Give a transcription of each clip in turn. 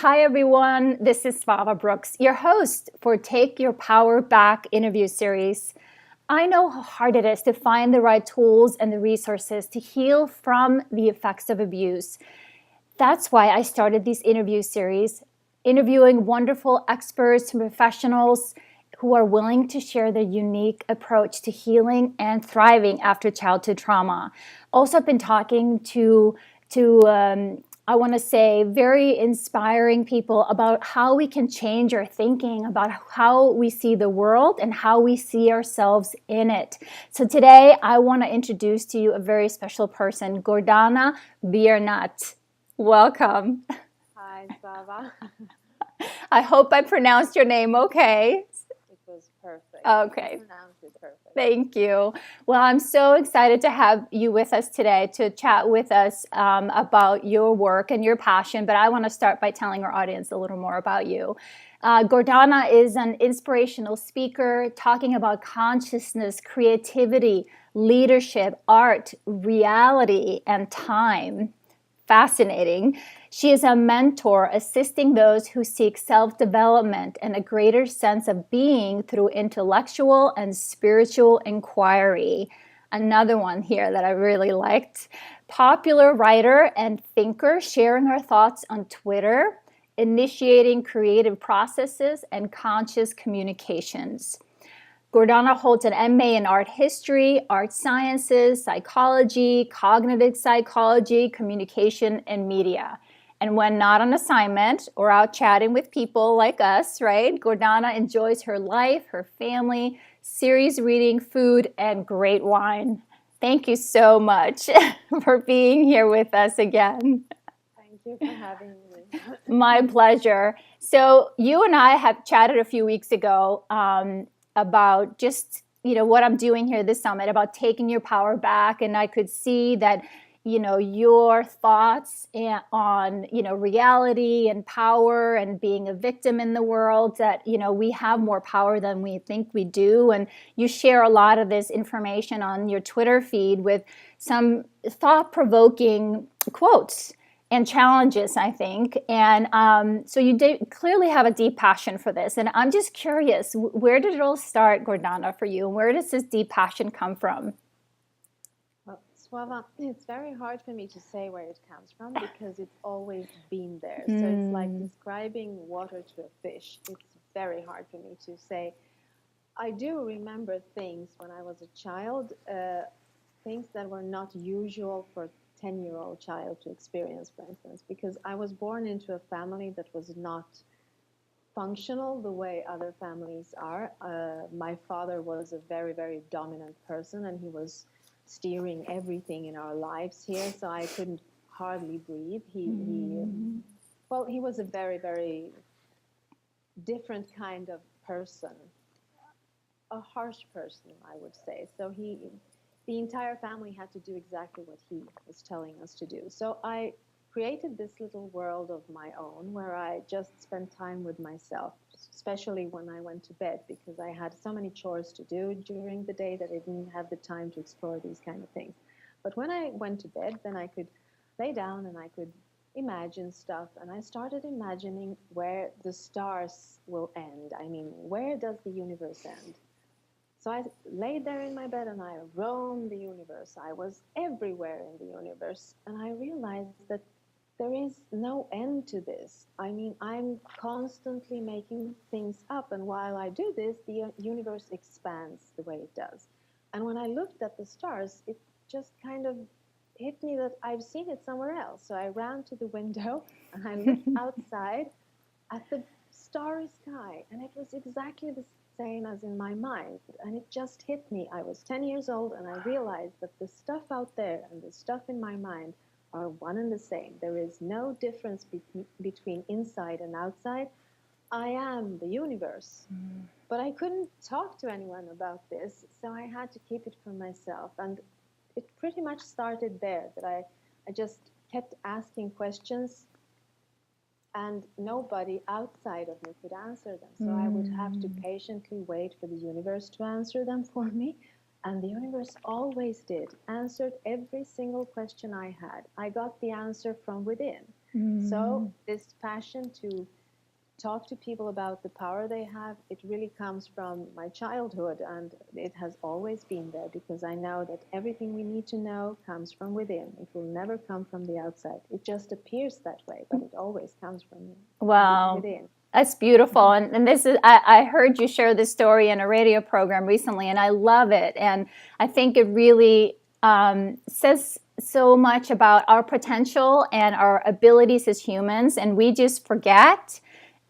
Hi, everyone. This is Svava Brooks, your host for Take Your Power Back interview series. I know how hard it is to find the right tools and the resources to heal from the effects of abuse. That's why I started this interview series, interviewing wonderful experts and professionals who are willing to share their unique approach to healing and thriving after childhood trauma. Also, I've been talking to I want to say, very inspiring people about how we can change our thinking about how we see the world and how we see ourselves in it. So today, I want to introduce to you a very special person, Gordana Biernat. Welcome. Hi, Sava. I hope I pronounced your name okay. It was perfect. Okay. You pronounced it perfect. Thank you. Well, I'm so excited to have you with us today to chat with us about your work and your passion. But I want to start by telling our audience a little more about you. Gordana is an inspirational speaker talking about consciousness, creativity, leadership, art, reality, and time. Fascinating. She is a mentor assisting those who seek self-development and a greater sense of being through intellectual and spiritual inquiry. Another one here that I really liked. Popular writer and thinker sharing her thoughts on Twitter, initiating creative processes and conscious communications. Gordana holds an MA in art history, art sciences, psychology, cognitive psychology, communication, and media. And when not on assignment or out chatting with people like us, right, Gordana enjoys her life, her family, series reading, food, and great wine. Thank you so much for being here with us again. Thank you for having me. My pleasure. So you and I have chatted a few weeks ago about just, what I'm doing here this summit, about taking your power back. And I could see that, your thoughts on, reality and power and being a victim in the world, that, we have more power than we think we do. And you share a lot of this information on your Twitter feed with some thought-provoking quotes and challenges, I think. And so you clearly have a deep passion for this. And I'm just curious, where did it all start, Gordana, for you? And where does this deep passion come from? Well, Swava, it's very hard for me to say where it comes from because it's always been there. So it's like describing water to a fish. It's very hard for me to say. I do remember things when I was a child, things that were not usual for 10-year-old child to experience, for instance, because I was born into a family that was not functional the way other families are. My father was a very, very dominant person, and he was steering everything in our lives here, so I couldn't hardly breathe. He was a very, very different kind of person, a harsh person, I would say. So the entire family had to do exactly what he was telling us to do. So I created this little world of my own where I just spent time with myself, especially when I went to bed, because I had so many chores to do during the day that I didn't have the time to explore these kind of things. But when I went to bed, then I could lay down and I could imagine stuff. And I started imagining where the stars will end. I mean, where does the universe end? So I lay there in my bed and I roamed the universe. I was everywhere in the universe. And I realized that there is no end to this. I mean, I'm constantly making things up. And while I do this, the universe expands the way it does. And when I looked at the stars, it just kind of hit me that I've seen it somewhere else. So I ran to the window and I looked outside at the starry sky. And it was exactly the same as in my mind, and it just hit me. I was 10 years old and I realized that the stuff out there and the stuff in my mind are one and the same. There is no difference between inside and outside. I am the universe. But I couldn't talk to anyone about this, so I had to keep it for myself. And it pretty much started there, that I just kept asking questions and nobody outside of me could answer them. So I would have to patiently wait for the universe to answer them for me. And the universe always did, answered every single question I had. I got the answer from within. So this passion to talk to people about the power they have, it really comes from my childhood, and it has always been there, because I know that everything we need to know comes from within. It will never come from the outside. It just appears that way, but it always comes from within. That's beautiful. And this is, I heard you share this story in a radio program recently, and I love it. And I think it really says so much about our potential and our abilities as humans. And we just forget,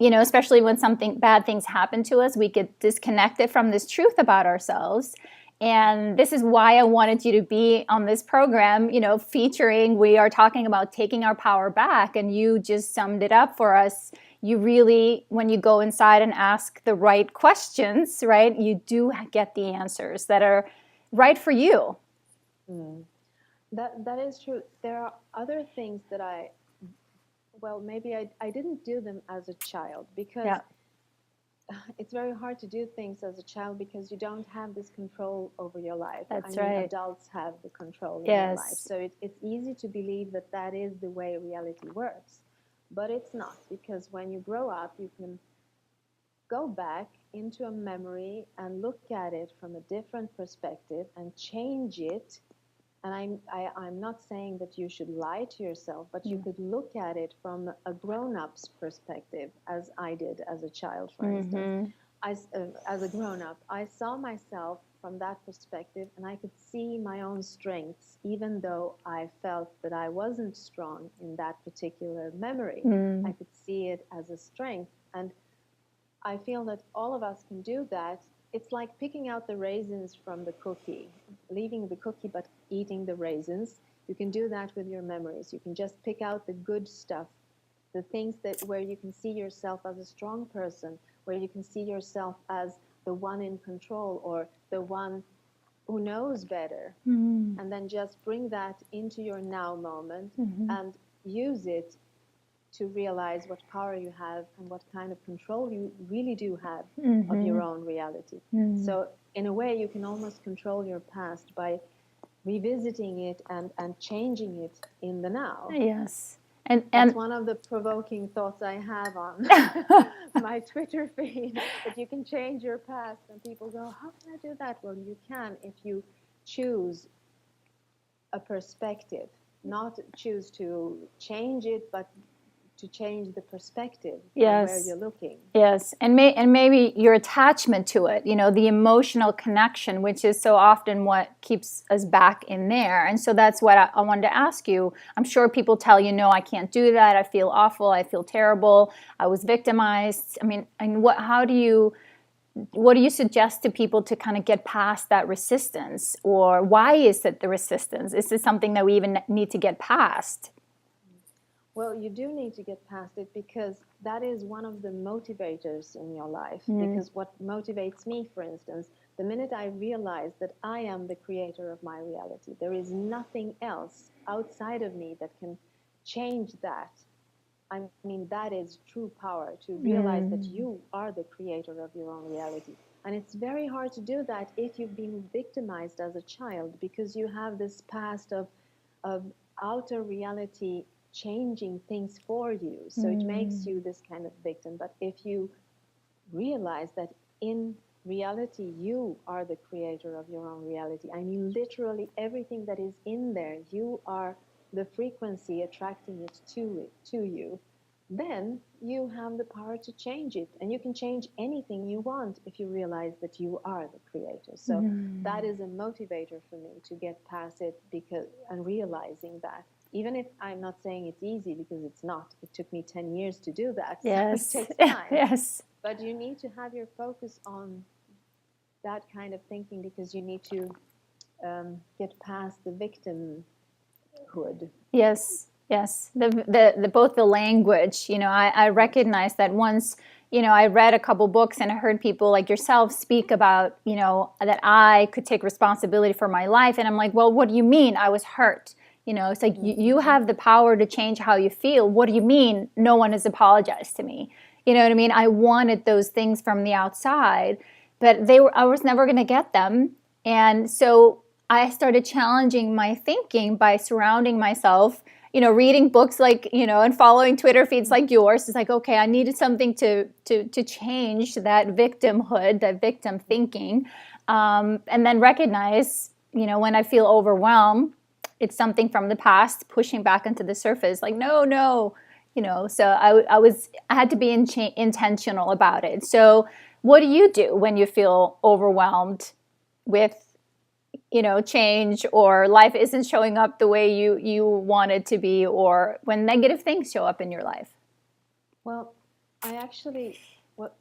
especially when bad things happen to us, we get disconnected from this truth about ourselves. And this is why I wanted you to be on this program, featuring, we are talking about taking our power back. And you just summed it up for us. You really, when you go inside and ask the right questions, right, you do get the answers that are right for you. That is true. There are other things that maybe I didn't do them as a child, because it's very hard to do things as a child because you don't have this control over your life. That's right. Adults have the control in their life. So it's easy to believe that is the way reality works. But it's not, because when you grow up, you can go back into a memory and look at it from a different perspective and change it. And I'm not saying that you should lie to yourself, but you could look at it from a grown-up's perspective, as I did as a child, for instance. As a grown-up, I saw myself from that perspective, and I could see my own strengths, even though I felt that I wasn't strong in that particular memory. I could see it as a strength. And I feel that all of us can do that. It's like picking out the raisins from the cookie, leaving the cookie but eating the raisins. You can do that with your memories. You can just pick out the good stuff, the things where you can see yourself as a strong person, where you can see yourself as the one in control or the one who knows better. And then just bring that into your now moment and use it to realize what power you have and what kind of control you really do have of your own reality. So in a way, you can almost control your past by revisiting it and changing it in the now. Yes. And that's one of the provoking thoughts I have on my Twitter feed, that you can change your past. And people go, how can I do that? Well, you can if you choose a perspective, not choose to change it, but to change the perspective where you're looking. Yes, and maybe your attachment to it, the emotional connection, which is so often what keeps us back in there. And so that's what I wanted to ask you. I'm sure people tell you, no, I can't do that. I feel awful. I feel terrible. I was victimized. I mean, and what do you suggest to people to kind of get past that resistance? Or why is it the resistance? Is this something that we even need to get past? Well, you do need to get past it, because that is one of the motivators in your life. Because what motivates me, for instance, the minute I realize that I am the creator of my reality, there is nothing else outside of me that can change that. I mean, that is true power, to realize that you are the creator of your own reality. And it's very hard to do that if you've been victimized as a child, because you have this past of outer reality changing things for you. So it makes you this kind of victim. But if you realize that in reality, you are the creator of your own reality, I mean, literally everything that is in there, you are the frequency attracting it to you, then you have the power to change it. And you can change anything you want if you realize that you are the creator. So that is a motivator for me to get past it, and realizing that. Even if I'm not saying it's easy, because it's not. It took me 10 years to do that. Yes. So it takes time. Yes. But you need to have your focus on that kind of thinking, because you need to get past the victimhood. Yes. Yes. Both the language, I recognize that once, I read a couple books and I heard people like yourself speak about, that I could take responsibility for my life. And I'm like, well, what do you mean? I was hurt. It's like you have the power to change how you feel. What do you mean no one has apologized to me? You know what I mean? I wanted those things from the outside, but I was never going to get them And so I started challenging my thinking by surrounding myself, reading books like, and following Twitter feeds like yours. It's like, okay, I needed something to change that victimhood, that victim thinking, and then recognize, when I feel overwhelmed, it's something from the past pushing back into the surface. Like, no. So I had to be intentional about it. So what do you do when you feel overwhelmed with change, or life isn't showing up the way you want it to be, or when negative things show up in your life? Well, I actually,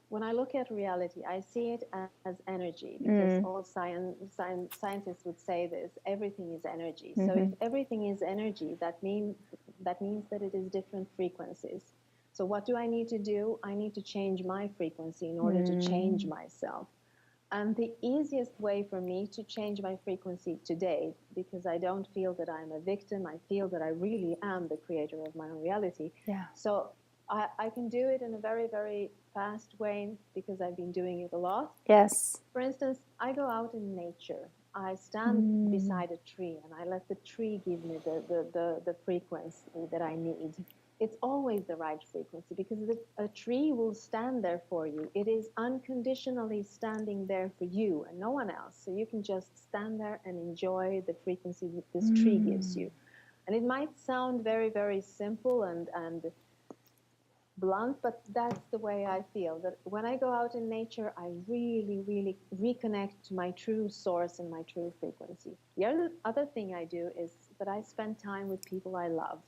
when I look at reality, I see it as energy, because all scientists would say this: everything is energy. So if everything is energy, that means that it is different frequencies. So what do I need to do? I need to change my frequency in order to change myself. And the easiest way for me to change my frequency today, because I don't feel that I'm a victim, I feel that I really am the creator of my own reality. Yeah. So I can do it in a very, very fast way, because I've been doing it a lot. Yes. For instance, I go out in nature. I stand beside a tree and I let the tree give me the frequency that I need. It's always the right frequency, because a tree will stand there for you. It is unconditionally standing there for you and no one else. So you can just stand there and enjoy the frequency that this tree gives you. And it might sound very, very simple and blunt, but that's the way I feel. That when I go out in nature, I really, really reconnect to my true source and my true frequency. The other thing I do is that I spend time with people I love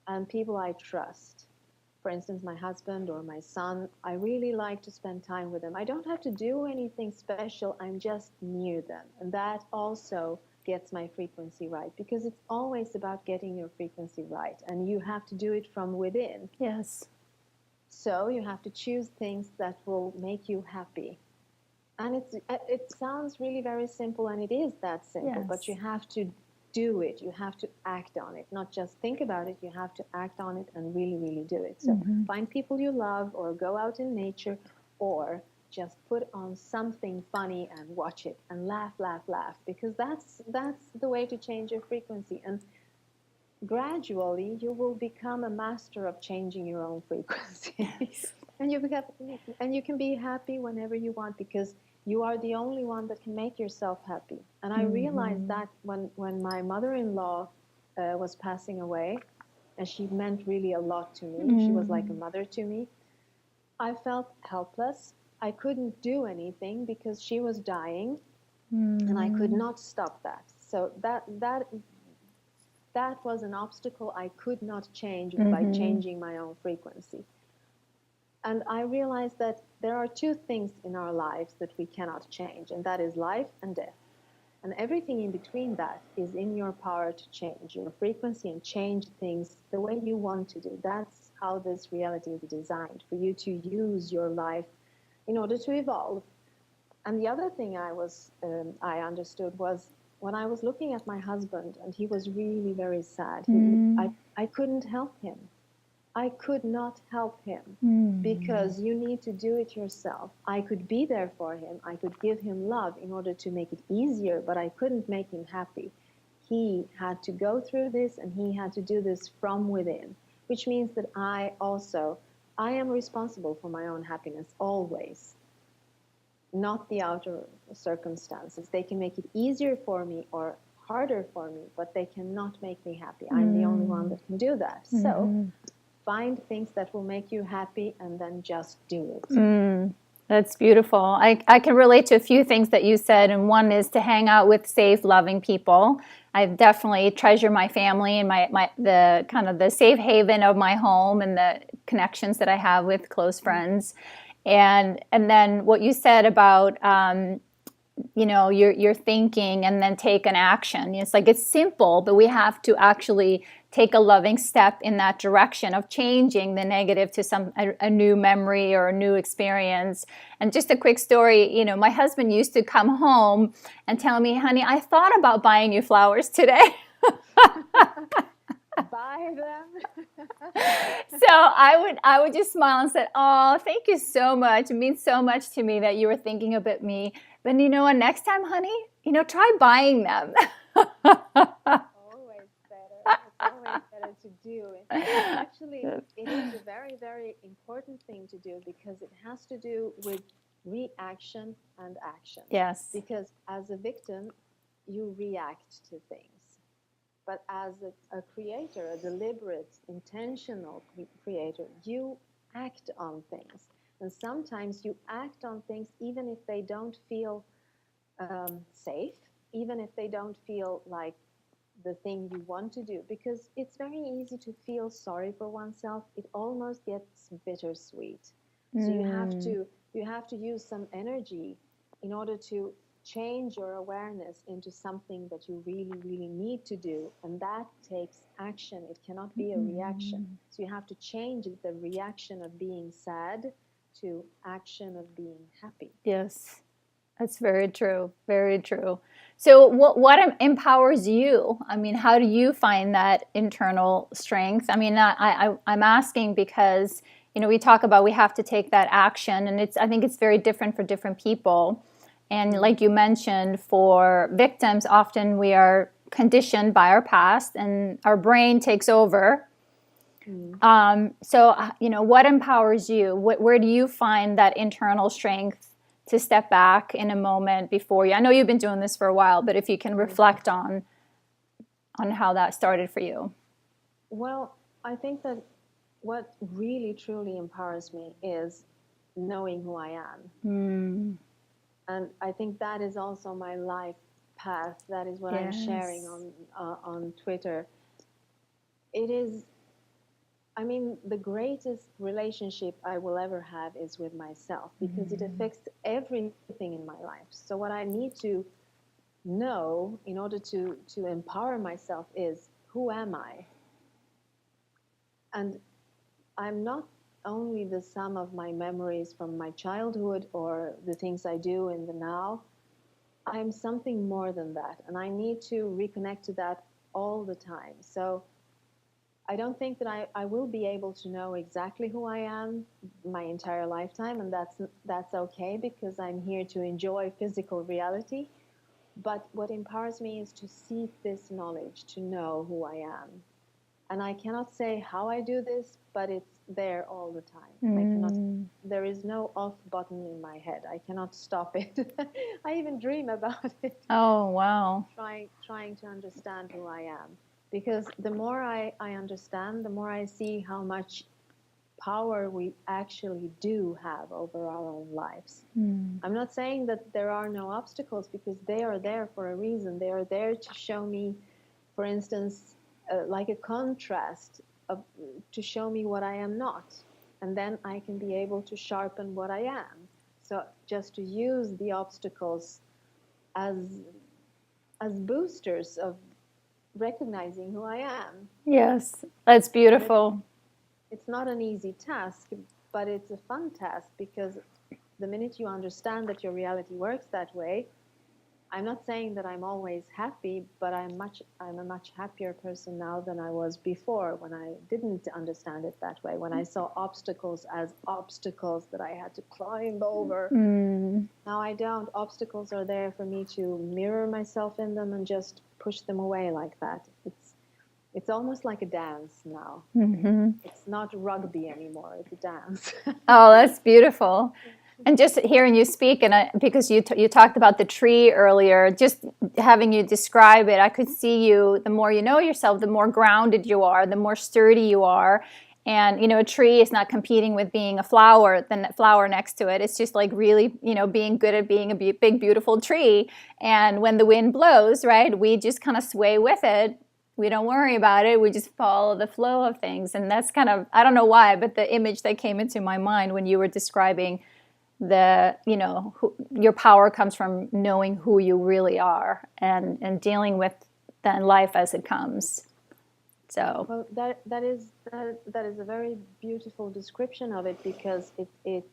and people I trust. For instance, my husband or my son, I really like to spend time with them. I don't have to do anything special. I'm just near them. And that also gets my frequency right, because it's always about getting your frequency right, and you have to do it from within. Yes. So you have to choose things that will make you happy. And it sounds really very simple, and it is that simple. Yes. But you have to do it. You have to act on it, not just think about it. You have to act on it and really, really do it. So find people you love, or go out in nature, or just put on something funny and watch it and laugh, because that's the way to change your frequency. And gradually you will become a master of changing your own frequency. Yes. And you can be happy whenever you want, because you are the only one that can make yourself happy. And I realized that when my mother-in-law was passing away, and she meant really a lot to me. She was like a mother to me. I felt helpless. I couldn't do anything because she was dying, and I could not stop that. So that was an obstacle I could not change by changing my own frequency. And I realized that there are two things in our lives that we cannot change, and that is life and death. And everything in between that is in your power to change your frequency and change things the way you want to do. That's how this reality is designed, for you to use your life in order to evolve. And the other thing I understood was, when I was looking at my husband and he was really very sad, I couldn't help him. I could not help him, because you need to do it yourself. I could be there for him. I could give him love in order to make it easier, but I couldn't make him happy. He had to go through this, and he had to do this from within, which means that I am responsible for my own happiness always, not the outer circumstances. They can make it easier for me or harder for me, but they cannot make me happy. I'm the only one that can do that. So find things that will make you happy, and then just do it. That's beautiful. I can relate to a few things that you said, and one is to hang out with safe, loving people. I definitely treasure my family and the kind of the safe haven of my home and the connections that I have with close friends. And then what you said about you're thinking and then take an action. It's like, it's simple, but we have to actually take a loving step in that direction of changing the negative to a new memory or a new experience. And just a quick story, my husband used to come home and tell me, honey, I thought about buying you flowers today. buy them. So I would just smile and said, "Oh, thank you so much. It means so much to me that you were thinking about me. But you know what? Next time, honey, try buying them." Always better. It's always better to do it. Actually, it is a very, very important thing to do because it has to do with reaction and action. Yes. Because as a victim, you react to things. But as a creator, a deliberate, intentional creator, you act on things. And sometimes you act on things even if they don't feel safe, even if they don't feel like the thing you want to do, because it's very easy to feel sorry for oneself. It almost gets bittersweet. So you have to use some energy in order to change your awareness into something that you really, really need to do, and that takes action. It cannot be a reaction. So you have to change the reaction of being sad to action of being happy. Yes. That's very true. Very true. So what empowers you? I mean, how do you find that internal strength? I mean, I'm asking because, we talk about we have to take that action, and I think it's very different for different people. And like you mentioned, for victims, often we are conditioned by our past and our brain takes over. So, what empowers you? Where do you find that internal strength to step back in a moment before you? I know you've been doing this for a while, but if you can reflect on how that started for you. Well, I think that what really truly empowers me is knowing who I am. And I think that is also my life path. That is what I'm sharing on Twitter. It is, I mean, the greatest relationship I will ever have is with myself, because it affects everything in my life. So what I need to know in order to empower myself is, who am I? And I'm not only the sum of my memories from my childhood or the things I do in the now. I'm something more than that, and I need to reconnect to that all the time. So I don't think that I will be able to know exactly who I am my entire lifetime, and that's okay, because I'm here to enjoy physical reality. But what empowers me is to seek this knowledge, to know who I am. And I cannot say how I do this, but it's there all the time. There is no off button in my head. I cannot stop it. I even dream about it. Oh, wow. Trying to understand who I am. Because the more I understand, the more I see how much power we actually do have over our own lives. I'm not saying that there are no obstacles, because they are there for a reason. They are there to show me, for instance, like a contrast to show me what I am not. And then I can be able to sharpen what I am. So just to use the obstacles as boosters of recognizing who I am. Yes, that's beautiful. It's not an easy task, but it's a fun task, because the minute you understand that your reality works that way, I'm not saying that I'm always happy, but I'm a much happier person now than I was before, when I didn't understand it that way, when I saw obstacles as obstacles that I had to climb over. Now I don't. Obstacles are there for me to mirror myself in them and just push them away like that. It's almost like a dance now. It's not rugby anymore. It's a dance. Oh, that's beautiful. And just hearing you speak, and because you talked about the tree earlier, just having you describe it, I could see you, the more you know yourself, the more grounded you are, the more sturdy you are. And, a tree is not competing with being a flower, the flower next to it. It's just like really, being good at being a big, beautiful tree. And when the wind blows, right, we just kind of sway with it. We don't worry about it. We just follow the flow of things. And that's kind of, I don't know why, but the image that came into my mind when you were describing your power comes from knowing who you really are and dealing with then life as it comes. So well, that is a very beautiful description of it, because it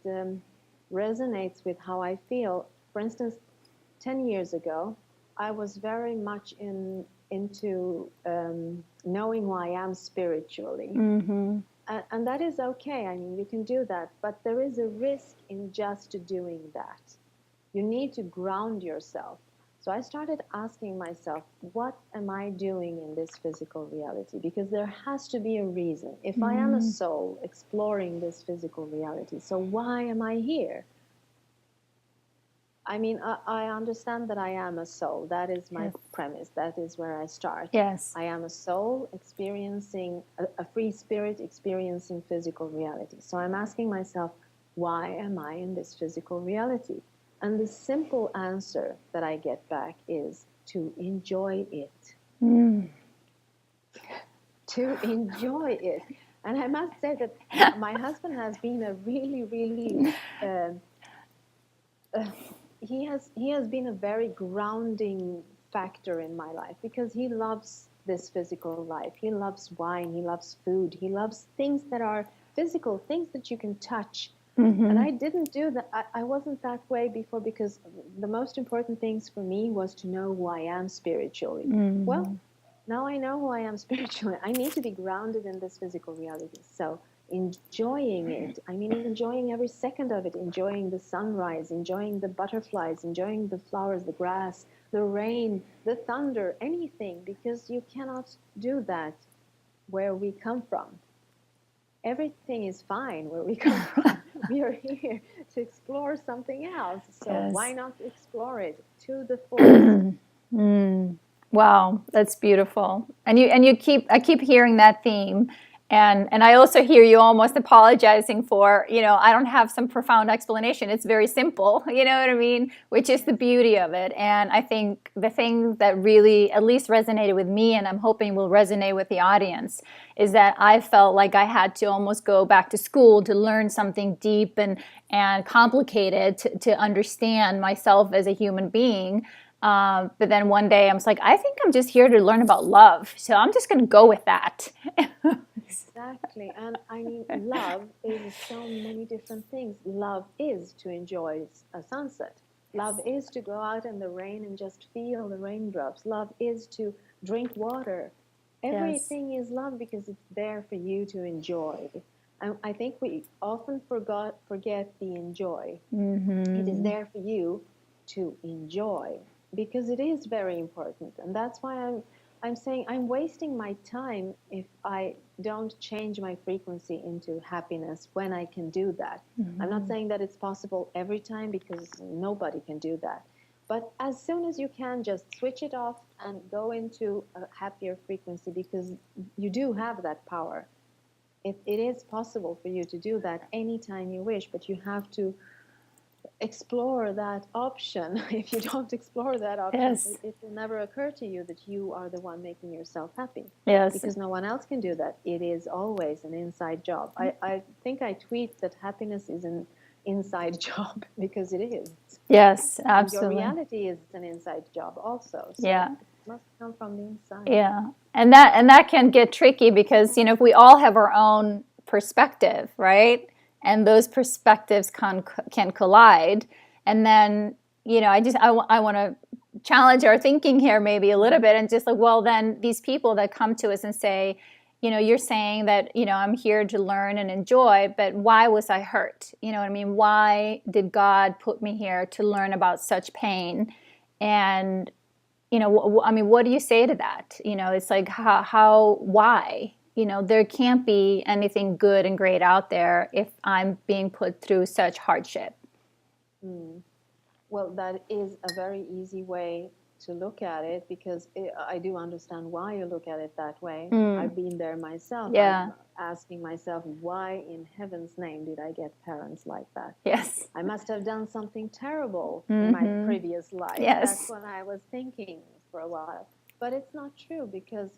resonates with how I feel. For instance, 10 years ago, I was very much in into knowing who I am spiritually. Mm-hmm. And that is okay. I mean, you can do that, but there is a risk in just doing that. You need to ground yourself. So I started asking myself, what am I doing in this physical reality? Because there has to be a reason. If I am a soul exploring this physical reality, so why am I here? I mean, I understand that I am a soul. That is my premise. That is where I start. Yes. I am a soul experiencing, a free spirit experiencing physical reality. So I'm asking myself, why am I in this physical reality? And the simple answer that I get back is to enjoy it. Mm. To enjoy it. And I must say that my husband has been a really, really... he has been a very grounding factor in my life, because he loves this physical life. He loves wine, he loves food, he loves things that are physical, things that you can touch. And I didn't do that. I wasn't that way before, because the most important things for me was to know who I am spiritually. Well, now I know who I am spiritually. I need to be grounded in this physical reality. So enjoying it, I mean, enjoying every second of it, enjoying the sunrise, enjoying the butterflies, enjoying the flowers, the grass, the rain, the thunder, anything, because you cannot do that where we come from. Everything is fine where we come from. We are here to explore something else. So why not explore it to the fullest? Wow, that's beautiful. And I keep hearing that theme. And I also hear you almost apologizing for, I don't have some profound explanation. It's very simple, you know what I mean? Which is the beauty of it. And I think the thing that really at least resonated with me, and I'm hoping will resonate with the audience, is that I felt like I had to almost go back to school to learn something deep and complicated to understand myself as a human being. But then one day I was like, I think I'm just here to learn about love. So I'm just going to go with that. Exactly. And I mean, love is so many different things. Love is to enjoy a sunset. Love is to go out in the rain and just feel the raindrops. Love is to drink water. Everything is love, because it's there for you to enjoy. And I think we often forget the enjoy. It is there for you to enjoy, because it is very important. And that's why I'm saying I'm wasting my time if I don't change my frequency into happiness when I can do that. I'm not saying that it's possible every time, because nobody can do that. But as soon as you can, just switch it off and go into a happier frequency, because you do have that power. It is possible for you to do that anytime you wish, but you have to explore that option. If you don't explore that option, it will never occur to you that you are the one making yourself happy. Because no one else can do that. It is always an inside job. I think I tweet that happiness is an inside job, because it is. Yes, absolutely. Your reality is an inside job also. So it must come from the inside. Yeah. And that can get tricky, because, if we all have our own perspective, right? And those perspectives can collide. And then, I want to challenge our thinking here maybe a little bit, and just like, well, then these people that come to us and say, you're saying that, I'm here to learn and enjoy, but why was I hurt? You know what I mean? Why did God put me here to learn about such pain? And, what do you say to that? It's like, why? There can't be anything good and great out there if I'm being put through such hardship. Well, that is a very easy way to look at it, because I do understand why you look at it that way. I've been there myself. I'm asking myself, why in heaven's name did I get parents like that? Yes. I must have done something terrible in my previous life. That's what I was thinking for a while. But it's not true, because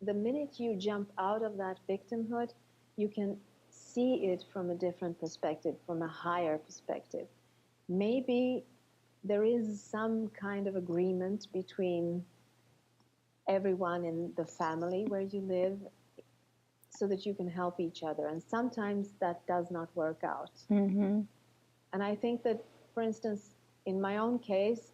the minute you jump out of that victimhood, you can see it from a different perspective, from a higher perspective. Maybe there is some kind of agreement between everyone in the family where you live, so that you can help each other. And sometimes that does not work out. And I think that, for instance, in my own case,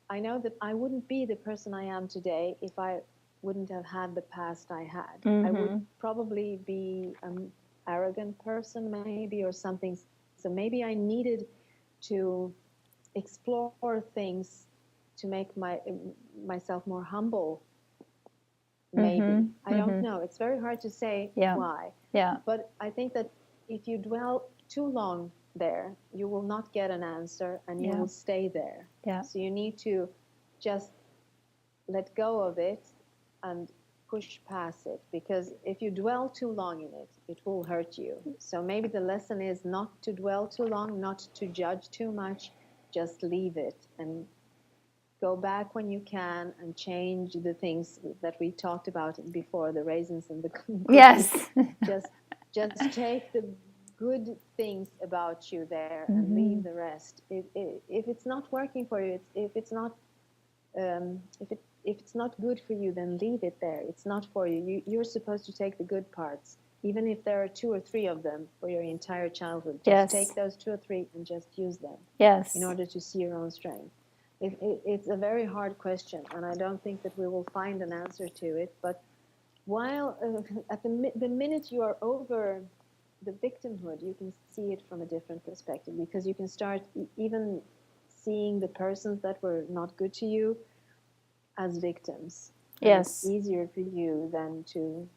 I know that I wouldn't be the person I am today if I wouldn't have had the past I had. I would probably be an arrogant person, maybe, or something. So maybe I needed to explore things to make myself more humble. Maybe. I don't know. It's very hard to say why. Yeah. But I think that if you dwell too long there, you will not get an answer and you will stay there. Yeah. So you need to just let go of it and push past it, because if you dwell too long in it, it will hurt you. So maybe the lesson is not to dwell too long, not to judge too much, just leave it and go back when you can and change the things that we talked about before, the raisins and the cookies. Yes. just take the good things about you there and leave the rest. If it's not working for you, if it's not good for you, then leave it there. It's not for you. You're supposed to take the good parts, even if there are 2 or 3 of them for your entire childhood. Just take those 2 or 3 and just use them. Yes. In order to see your own strength. It's a very hard question, and I don't think that we will find an answer to it. But while at the minute you are over the victimhood, you can see it from a different perspective, because you can start even seeing the persons that were not good to you as victims. Yes. It's easier for you than to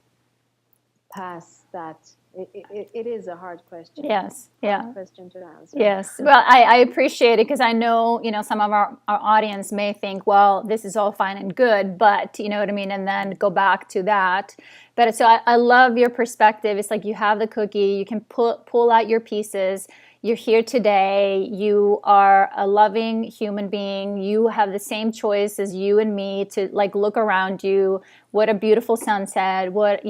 pass that. It is a hard question. Yes. Hard question to answer. Yes. Well, I appreciate it, because I know, some of our audience may think, well, this is all fine and good, but you know what I mean? And then go back to that. But so I love your perspective. It's like you have the cookie, you can pull out your pieces. You're here today. You are a loving human being. You have the same choice as you and me to look around you. What a beautiful sunset. What,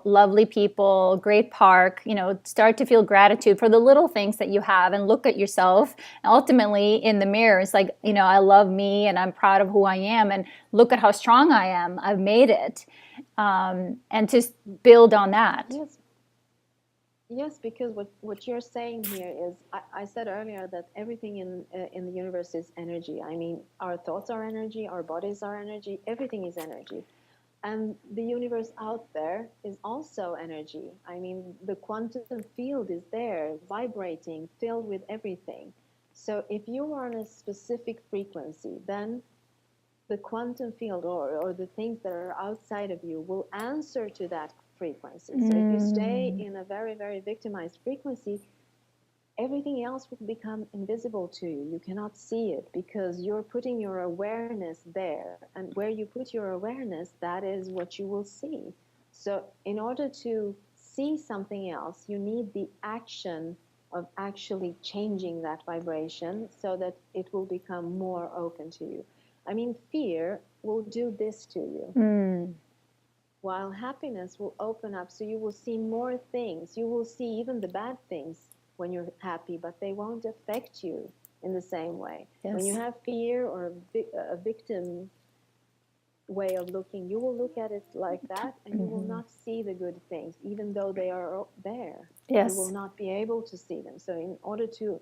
lovely people, great park. Start to feel gratitude for the little things that you have and look at yourself. And ultimately in the mirror, it's like, I love me and I'm proud of who I am. And look at how strong I am. I've made it. And just build on that. Yes, because what you're saying here is, I said earlier that everything in the universe is energy. I mean, our thoughts are energy, our bodies are energy, everything is energy. And the universe out there is also energy. I mean, the quantum field is there, vibrating, filled with everything. So if you are on a specific frequency, then the quantum field or the things that are outside of you will answer to that frequency. So if you stay in a very, very victimized frequency, everything else will become invisible to you. You cannot see it because you're putting your awareness there. And where you put your awareness, that is what you will see. So in order to see something else, you need the action of actually changing that vibration so that it will become more open to you. I mean, fear will do this to you. While happiness will open up, so you will see more things. You will see even the bad things when you're happy, but they won't affect you in the same way. Yes. When you have fear or a victim way of looking, you will look at it like that, and you will not see the good things, even though they are there. Yes. You will not be able to see them. So in order to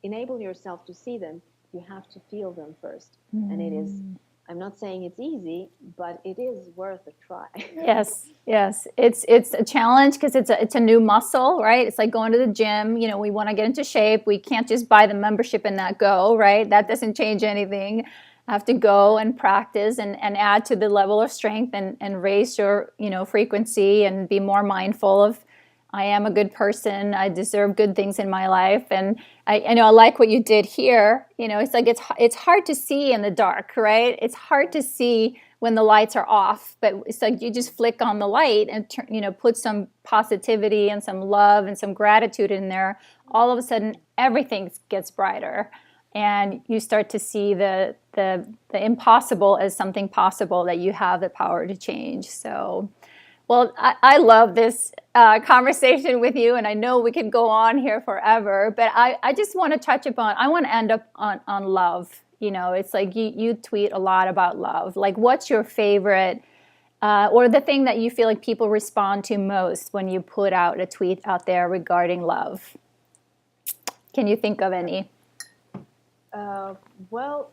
enable yourself to see them, you have to feel them first. And it is, I'm not saying it's easy, but it is worth a try. Yes. It's a challenge because it's a new muscle, right? It's like going to the gym. We want to get into shape. We can't just buy the membership and not go, right? That doesn't change anything. I have to go and practice and add to the level of strength and raise your, frequency and be more mindful of, I am a good person. I deserve good things in my life. And I like what you did here. It's like it's hard to see in the dark, right? It's hard to see when the lights are off, but it's like you just flick on the light and put some positivity and some love and some gratitude in there. All of a sudden, everything gets brighter, and you start to see the impossible as something possible, that you have the power to change. So. Well, I love this conversation with you, and I know we could go on here forever, but I just want to touch upon, I want to end up on love. It's like you tweet a lot about love. Like, what's your favorite, or the thing that you feel like people respond to most when you put out a tweet out there regarding love? Can you think of any? Uh, well,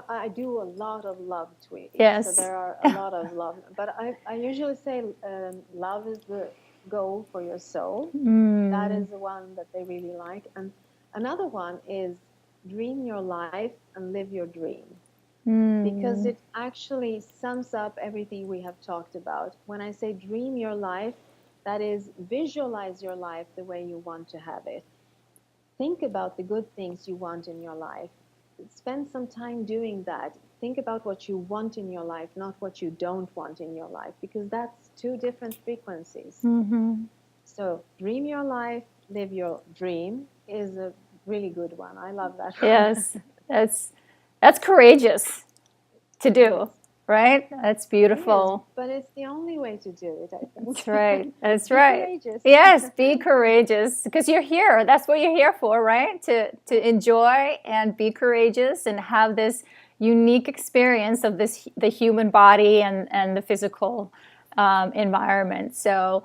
I do a lot of love tweets, so Yes. there are a lot of love. But I usually say love is the goal for your soul. That Mm, is the one that they really like. And another one is dream your life and live your dream, because mm, it actually sums up everything we have talked about. When I say dream your life, that is visualize your life the way you want to have it. Think about the good things you want in your life. Spend some time doing that. Think about what you want in your life, not what you don't want in your life, because that's two different frequencies. mhm. So, dream your life, live your dream is a really good one. I love that one. Yes, that's courageous to It do, is. right? That's It is, beautiful. but it's the only way to do it, I That's think. right. That's Be right. courageous. Yes, be courageous because you're here. That's what you're here for, right? To enjoy and be courageous and have this unique experience of the human body and the physical environment. So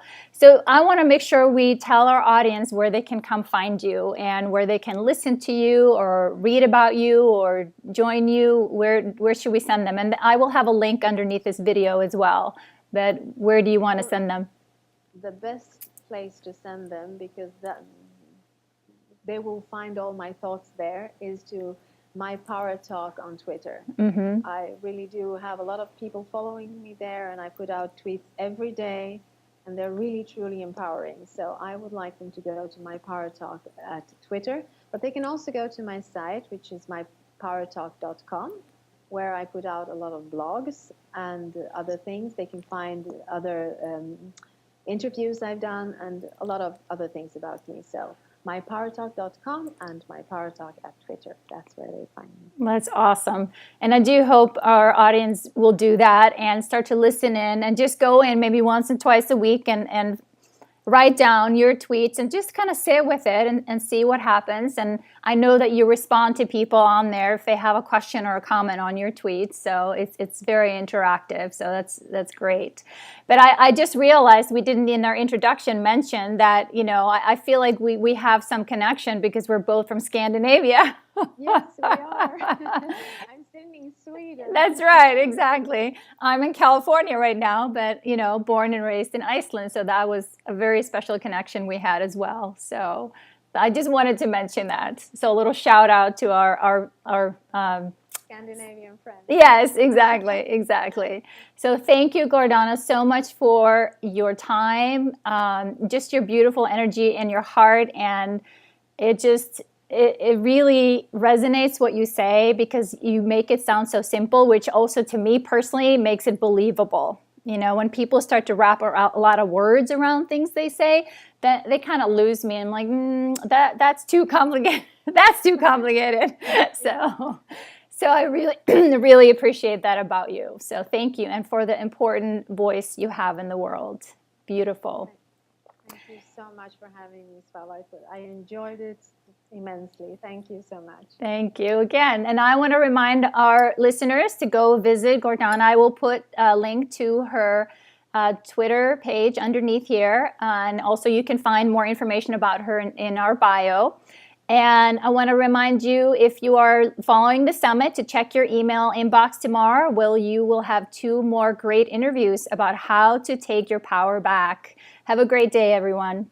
I want to make sure we tell our audience where they can come find you and where they can listen to you or read about you or join you. Where should we send them? And I will have a link underneath this video as well. But where do you want to Well, send them? the best place to send them, because that they will find all my thoughts there, is to my Power Talk on Twitter. Mm-hmm. I really do have a lot of people following me there, and I put out tweets every day, and they're really truly empowering. So I would like them to go to my Power Talk at Twitter, but they can also go to my site, which is mypowertalk.com, where I put out a lot of blogs and other things. They can find other interviews I've done and a lot of other things about me. So mypowertalk.com and mypowertalk at Twitter. That's where they find me. That's awesome. And I do hope our audience will do that and start to listen in and just go in maybe once and twice a week and write down your tweets and just kind of sit with it and see what happens. And I know that you respond to people on there if they have a question or a comment on your tweets. So it's very interactive. So that's great. But I just realized we didn't in our introduction mention that, I feel like we have some connection because we're both from Scandinavia. Yes, we are. I'm sitting in Sweden. That's right, exactly. I'm in California right now, but born and raised in Iceland, so that was a very special connection we had as well. So I just wanted to mention that. So a little shout out to our Scandinavian friends. yes, exactly. So thank you, Gordana, so much for your time, just your beautiful energy and your heart, and it really resonates what you say because you make it sound so simple, which also to me personally makes it believable. When people start to wrap a lot of words around things they say, that they kind of lose me. I'm like, that's too complicated. That's too complicated. So I really, really appreciate that about you. So thank you, and for the important voice you have in the world. Beautiful. Thank you so much for having me, Spotlight. I enjoyed it immensely. Thank you so much. Thank you again. And I want to remind our listeners to go visit Gordana. I will put a link to her Twitter page underneath here. And also you can find more information about her in our bio. And I want to remind you, if you are following the summit, to check your email inbox tomorrow, where you will have 2 more great interviews about how to take your power back. Have a great day, everyone.